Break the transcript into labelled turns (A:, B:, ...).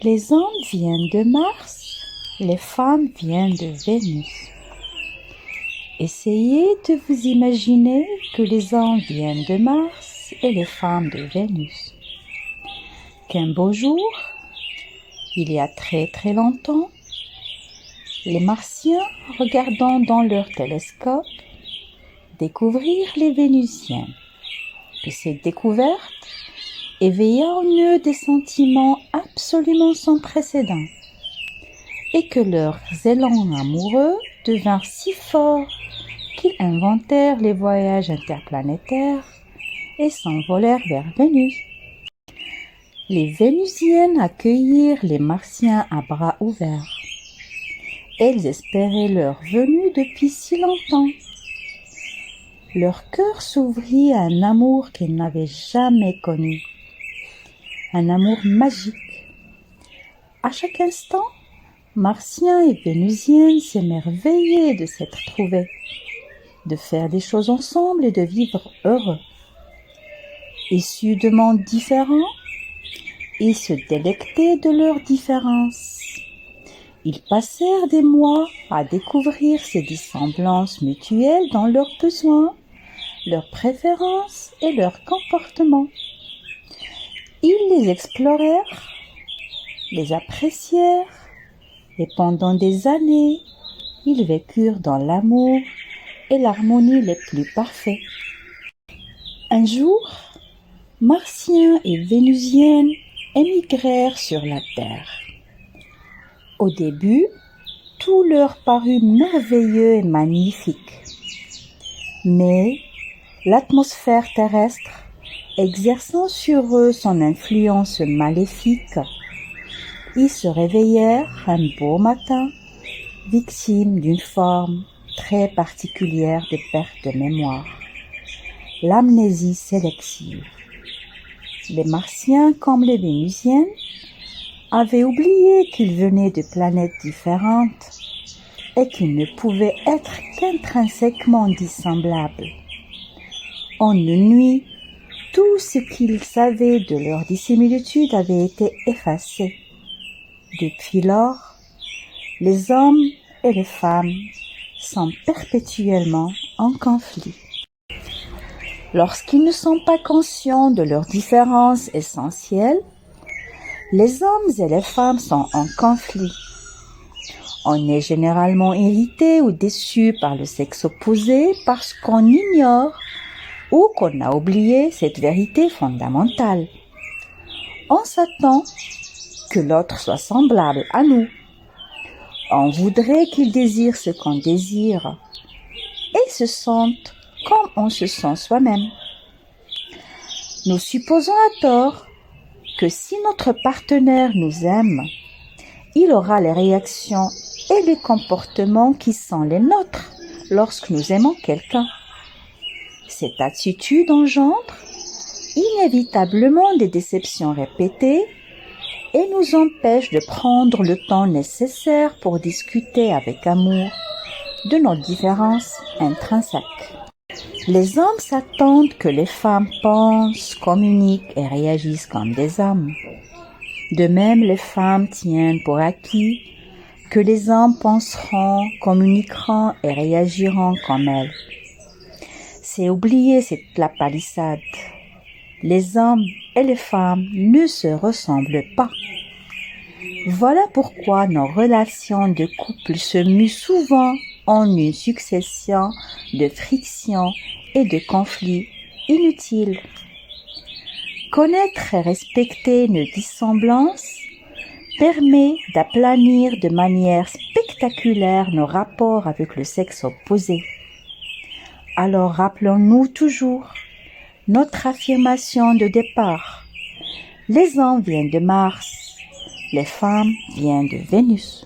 A: Les hommes viennent de Mars, les femmes viennent de Vénus. Essayez de vous imaginer que les hommes viennent de Mars et les femmes de Vénus. Qu'un beau jour, il y a très très longtemps, les Martiens, regardant dans leur télescope, découvrirent les Vénusiens. Que cette découverte éveilla en eux des sentiments absolument sans précédent, et que leurs élans amoureux devinrent si forts qu'ils inventèrent les voyages interplanétaires et s'envolèrent vers Vénus. Les Vénusiennes accueillirent les Martiens à bras ouverts. Elles espéraient leur venue depuis si longtemps. Leur cœur s'ouvrit à un amour qu'elles n'avaient jamais connu, un amour magique. À chaque instant, Martiens et Vénusiennes s'émerveillaient de s'être trouvés, de faire des choses ensemble et de vivre heureux. Issus de mondes différents, ils se délectaient de leurs différences. Ils passèrent des mois à découvrir ces dissemblances mutuelles dans leurs besoins, leurs préférences et leurs comportements. Ils les explorèrent, les apprécièrent, et pendant des années, ils vécurent dans l'amour et l'harmonie les plus parfaits. Un jour, Martiens et Vénusiennes émigrèrent sur la Terre. Au début, tout leur parut merveilleux et magnifique. Mais l'atmosphère terrestre, exerçant sur eux son influence maléfique, ils se réveillèrent un beau matin, victimes d'une forme très particulière de perte de mémoire, l'amnésie sélective. Les Martiens, comme les Vénusiennes, avaient oublié qu'ils venaient de planètes différentes et qu'ils ne pouvaient être qu'intrinsèquement dissemblables. En une nuit, tout ce qu'ils savaient de leur dissimilitude avait été effacé. Depuis lors, les hommes et les femmes sont perpétuellement en conflit. Lorsqu'ils ne sont pas conscients de leurs différences essentielles, les hommes et les femmes sont en conflit. On est généralement irrité ou déçu par le sexe opposé parce qu'on ignore ou qu'on a oublié cette vérité fondamentale. On s'attend que l'autre soit semblable à nous. On voudrait qu'il désire ce qu'on désire et se sente comme on se sent soi-même. Nous supposons à tort que si notre partenaire nous aime, il aura les réactions et les comportements qui sont les nôtres lorsque nous aimons quelqu'un. Cette attitude engendre inévitablement des déceptions répétées et nous empêche de prendre le temps nécessaire pour discuter avec amour de nos différences intrinsèques. Les hommes s'attendent que les femmes pensent, communiquent et réagissent comme des hommes. De même, les femmes tiennent pour acquis que les hommes penseront, communiqueront et réagiront comme elles. C'est oublier la palissade. Les hommes et les femmes ne se ressemblent pas. Voilà pourquoi nos relations de couple se muent souvent en une succession de frictions et de conflits inutiles. Connaître et respecter nos dissemblances permet d'aplanir de manière spectaculaire nos rapports avec le sexe opposé. Alors rappelons-nous toujours notre affirmation de départ. Les hommes viennent de Mars, les femmes viennent de Vénus.